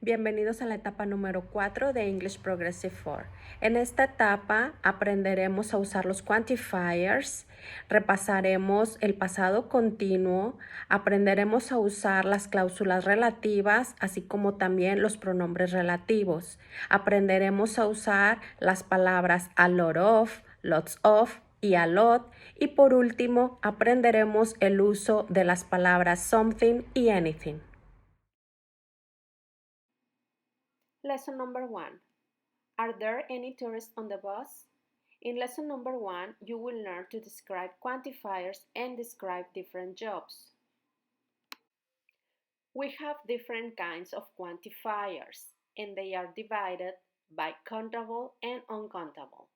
Bienvenidos a la etapa número 4 de English Progressive 4. En esta etapa aprenderemos a usar los quantifiers, repasaremos el pasado continuo, aprenderemos a usar las cláusulas relativas, así como también los pronombres relativos. Aprenderemos a usar las palabras a lot of, lots of y a lot. Y por último, aprenderemos el uso de las palabras something y anything. Lesson number 1. Are there any tourists on the bus? In lesson number 1, you will learn to describe quantifiers and describe different jobs. We have different kinds of quantifiers, and they are divided by countable and uncountable.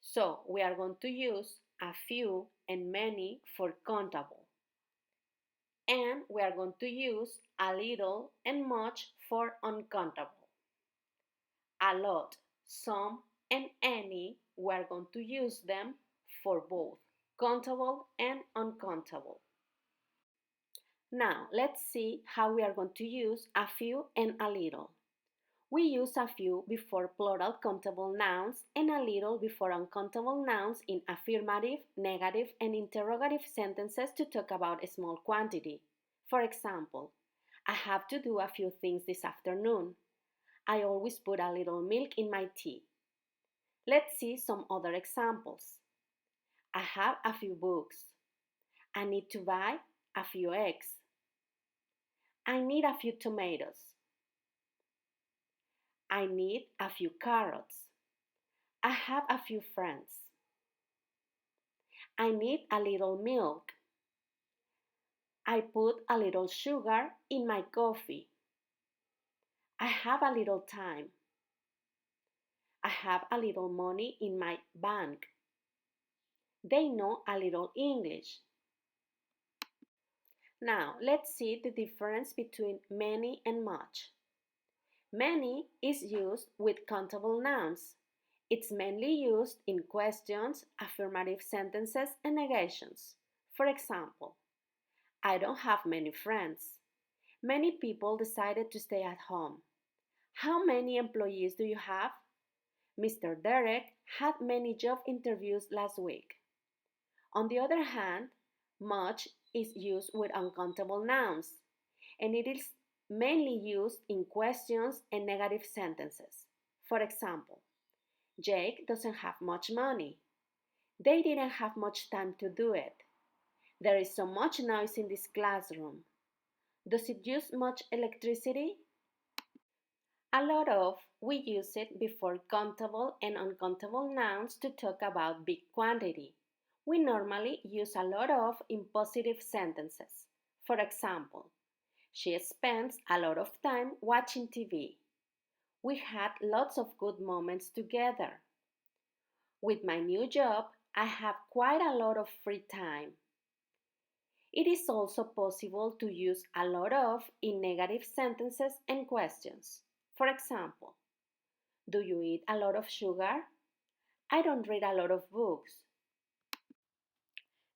So, we are going to use a few and many for countable. And we are going to use a little and much for uncountable. A lot, some, and any, we are going to use them for both countable and uncountable. Now, let's see how we are going to use a few and a little. We use a few before plural countable nouns and a little before uncountable nouns in affirmative, negative, and interrogative sentences to talk about a small quantity. For example, I have to do a few things this afternoon. I always put a little milk in my tea. Let's see some other examples. I have a few books. I need to buy a few eggs. I need a few tomatoes. I need a few carrots. I have a few friends. I need a little milk. I put a little sugar in my coffee. I have a little time. I have a little money in my bank. They know a little English. Now, let's see the difference between many and much. Many is used with countable nouns. It's mainly used in questions, affirmative sentences, and negations. For example, I don't have many friends. Many people decided to stay at home. How many employees do you have? Mr. Derek had many job interviews last week. On the other hand, much is used with uncountable nouns, and it is mainly used in questions and negative sentences. For example, Jake doesn't have much money. They didn't have much time to do it. There is so much noise in this classroom. Does it use much electricity? A lot of, we use it before countable and uncountable nouns to talk about big quantity. We normally use a lot of in positive sentences. For example, she spends a lot of time watching TV. We had lots of good moments together. With my new job, I have quite a lot of free time. It is also possible to use a lot of in negative sentences and questions. For example, do you eat a lot of sugar? I don't read a lot of books.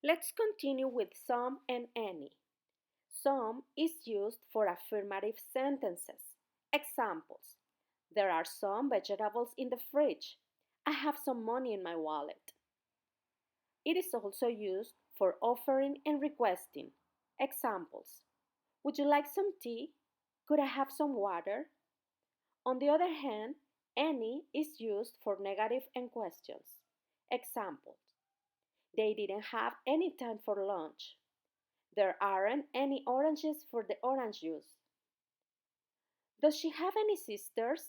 Let's continue with some and any. Some is used for affirmative sentences. Examples: there are some vegetables in the fridge. I have some money in my wallet. It is also used for offering and requesting. Examples: would you like some tea? Could I have some water? On the other hand, any is used for negative and questions. Examples: they didn't have any time for lunch. There aren't any oranges for the orange juice. Does she have any sisters?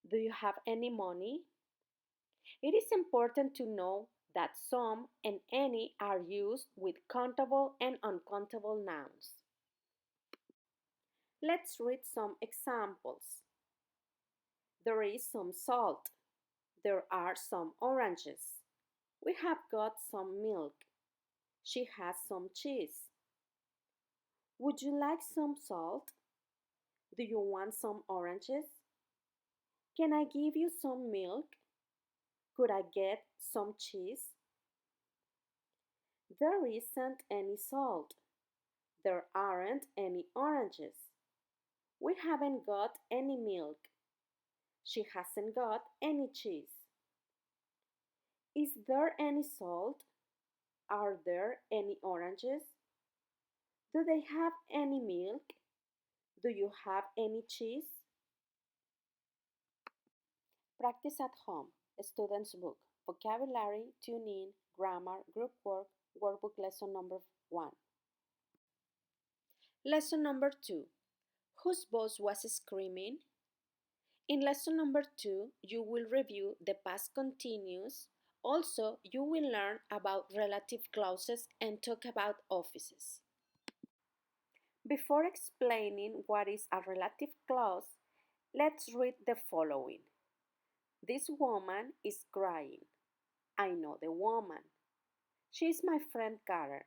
Do you have any money? It is important to know that some and any are used with countable and uncountable nouns. Let's read some examples. There is some salt. There are some oranges. We have got some milk. She has some cheese. Would you like some salt? Do you want some oranges? Can I give you some milk? Could I get some cheese? There isn't any salt. There aren't any oranges. We haven't got any milk. She hasn't got any cheese. Is there any salt? Are there any oranges? Do they have any milk? Do you have any cheese? Practice at home. Student's book. Vocabulary, tune in, grammar, group work, workbook lesson number 1. Lesson number 2. Whose boss was screaming? In lesson number 2, you will review the past continuous. Also, you will learn about relative clauses and talk about offices. Before explaining what is a relative clause, let's read the following. This woman is crying. I know the woman. She is my friend Karen.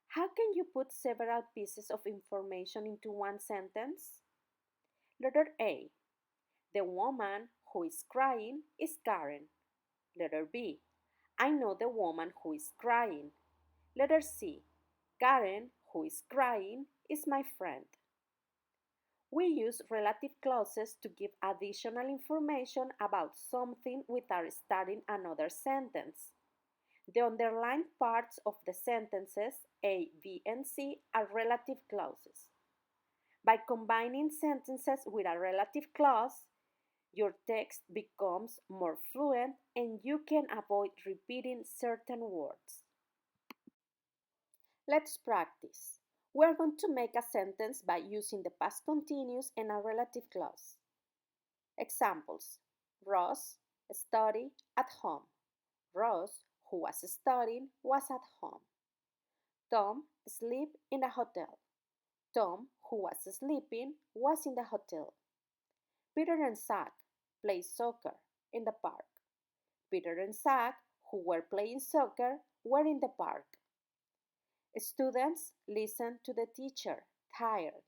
How can you put several pieces of information into one sentence? Letter A. The woman who is crying is Karen. Letter B. I know the woman who is crying. Letter C. Karen, who is crying, is my friend. We use relative clauses to give additional information about something without starting another sentence. The underlined parts of the sentences A, B, and C are relative clauses. By combining sentences with a relative clause, your text becomes more fluent and you can avoid repeating certain words. Let's practice. We are going to make a sentence by using the past continuous and a relative clause. Examples. Ross studied at home. Ross, who was studying, was at home. Tom slept in a hotel. Tom, who was sleeping, was in the hotel. Peter and Zach played soccer in the park. Peter and Zach, who were playing soccer, were in the park. Students listened to the teacher, tired.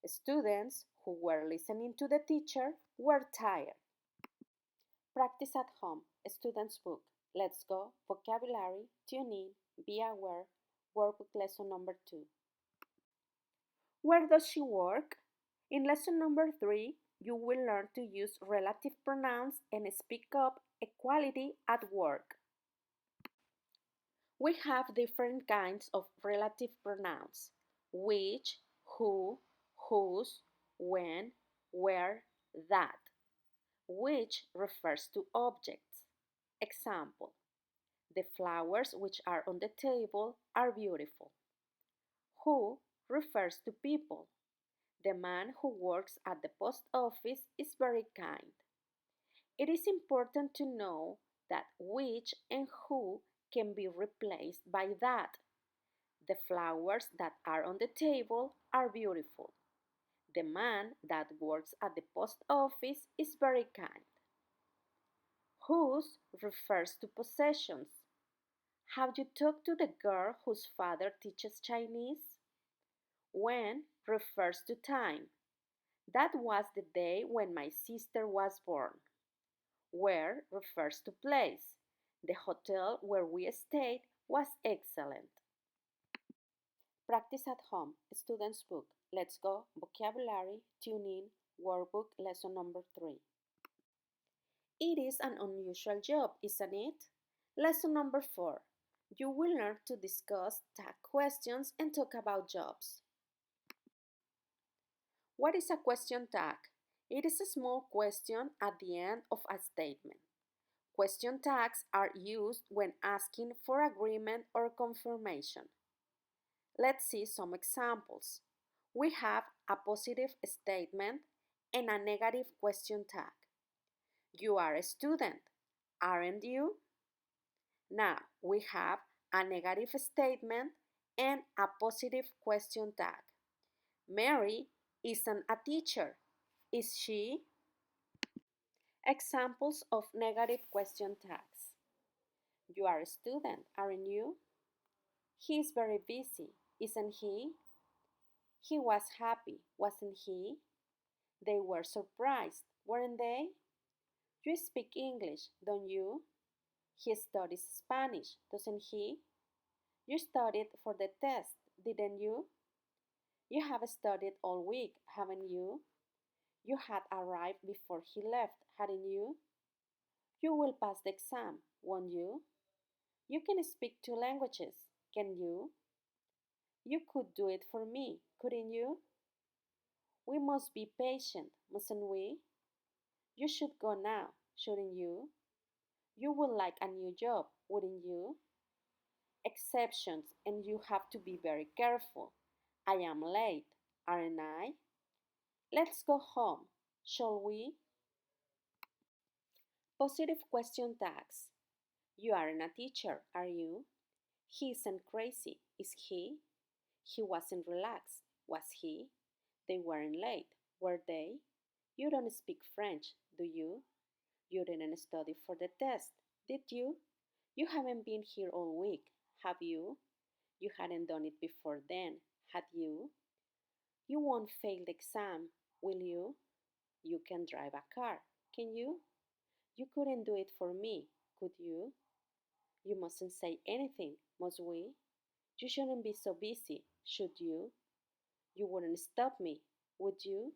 Students who were listening to the teacher were tired. Practice at home. Student's book. Let's go. Vocabulary. Tune in. Be aware. Workbook lesson number 2. Where does she work? In lesson number 3, you will learn to use relative pronouns and speak up equality at work. We have different kinds of relative pronouns: which, who, whose, when, where, that. Which refers to objects. Example: the flowers which are on the table are beautiful. Who refers to people. The man who works at the post office is very kind. It is important to know that which and who can be replaced by that. The flowers that are on the table are beautiful. The man that works at the post office is very kind. Whose refers to possessions. Have you talked to the girl whose father teaches Chinese? When refers to time. That was the day when my sister was born. Where refers to place. The hotel where we stayed was excellent. Practice at home. Student's book. Let's go. Vocabulary. Tune in. Workbook lesson number 3. It is an unusual job, isn't it? Lesson number 4. You will learn to discuss tag questions and talk about jobs. What is a question tag? It is a small question at the end of a statement. Question tags are used when asking for agreement or confirmation. Let's see some examples. We have a positive statement and a negative question tag. You are a student, aren't you? Now we have a negative statement and a positive question tag. Mary isn't a teacher, is she? Examples of negative question tags. You are a student, aren't you? He is very busy, isn't he? He was happy, wasn't he? They were surprised, weren't they? You speak English, don't you? He studies Spanish, doesn't he? You studied for the test, didn't you? You have studied all week, haven't you? You had arrived before he left, hadn't you? You will pass the exam, won't you? You can speak 2 languages, can you? You could do it for me, couldn't you? We must be patient, mustn't we? You should go now, shouldn't you? You would like a new job, wouldn't you? Exceptions, and you have to be very careful. I am late, aren't I? Let's go home, shall we? Positive question tags. You aren't a teacher, are you? He isn't crazy, is he? He wasn't relaxed, was he? They weren't late, were they? You don't speak French, do you? You didn't study for the test, did you? You haven't been here all week, have you? You hadn't done it before then, had you? You won't fail the exam, will you? You can drive a car, can you? You couldn't do it for me, could you? You mustn't say anything, must we? You shouldn't be so busy, should you? You wouldn't stop me, would you?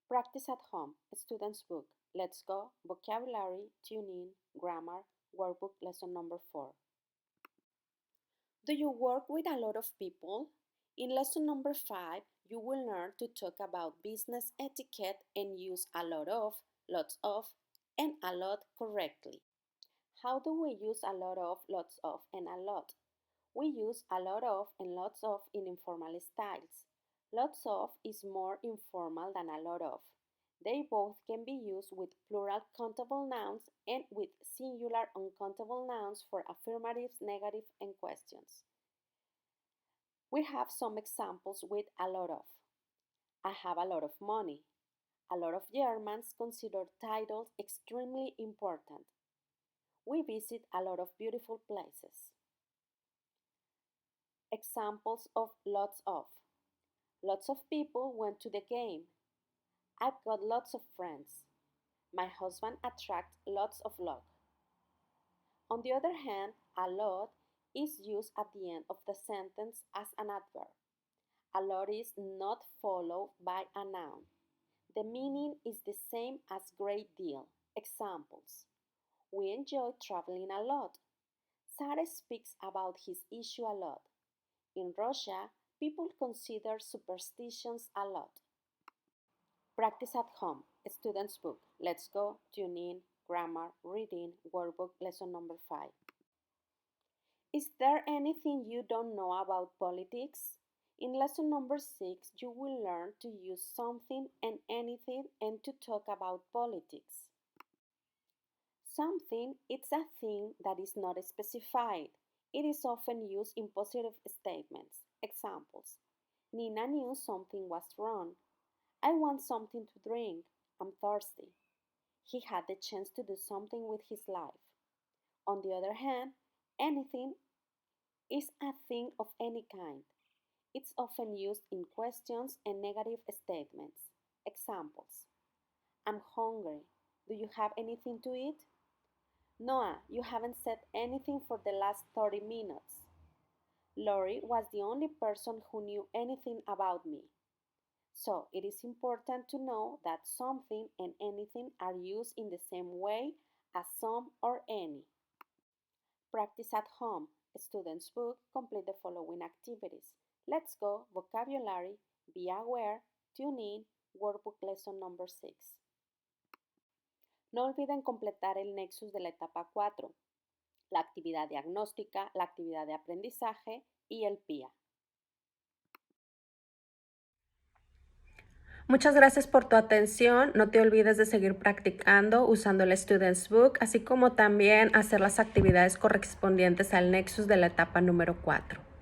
Practice at home, student's book. Let's go, vocabulary, tuning, grammar, workbook lesson number 4. Do you work with a lot of people? In lesson number 5, you will learn to talk about business etiquette and use a lot of, lots of, and a lot correctly. How do we use a lot of, lots of, and a lot? We use a lot of and lots of in informal styles. Lots of is more informal than a lot of. They both can be used with plural countable nouns and with singular uncountable nouns for affirmatives, negatives, and questions. We have some examples with a lot of. I have a lot of money. A lot of Germans consider titles extremely important. We visit a lot of beautiful places. Examples of lots of. Lots of people went to the game. I've got lots of friends. My husband attracts lots of luck. On the other hand, a lot is used at the end of the sentence as an adverb. A lot is not followed by a noun. The meaning is the same as great deal. Examples. We enjoy traveling a lot. Sarah speaks about his issue a lot. In Russia, people consider superstitions a lot. Practice at home, student's book. Let's go, tune in, grammar, reading, workbook, lesson number 5. Is there anything you don't know about politics? In lesson number 6, you will learn to use something and anything and to talk about politics. Something is a thing that is not specified. It is often used in positive statements. Examples. Nina knew something was wrong. I want something to drink. I'm thirsty. He had the chance to do something with his life. On the other hand, anything is a thing of any kind. It's often used in questions and negative statements. Examples. I'm hungry. Do you have anything to eat? Noah, you haven't said anything for the last 30 minutes. Lori was the only person who knew anything about me. So it is important to know that something and anything are used in the same way as some or any. Practice at home. Student's book. Complete the following activities. Let's go, vocabulary, be aware, tune in, workbook lesson number 6. No olviden completar el nexus de la etapa 4, la actividad diagnóstica, la actividad de aprendizaje y el PIA. Muchas gracias por tu atención. No te olvides de seguir practicando usando el Student's Book, así como también hacer las actividades correspondientes al nexus de la etapa número 4.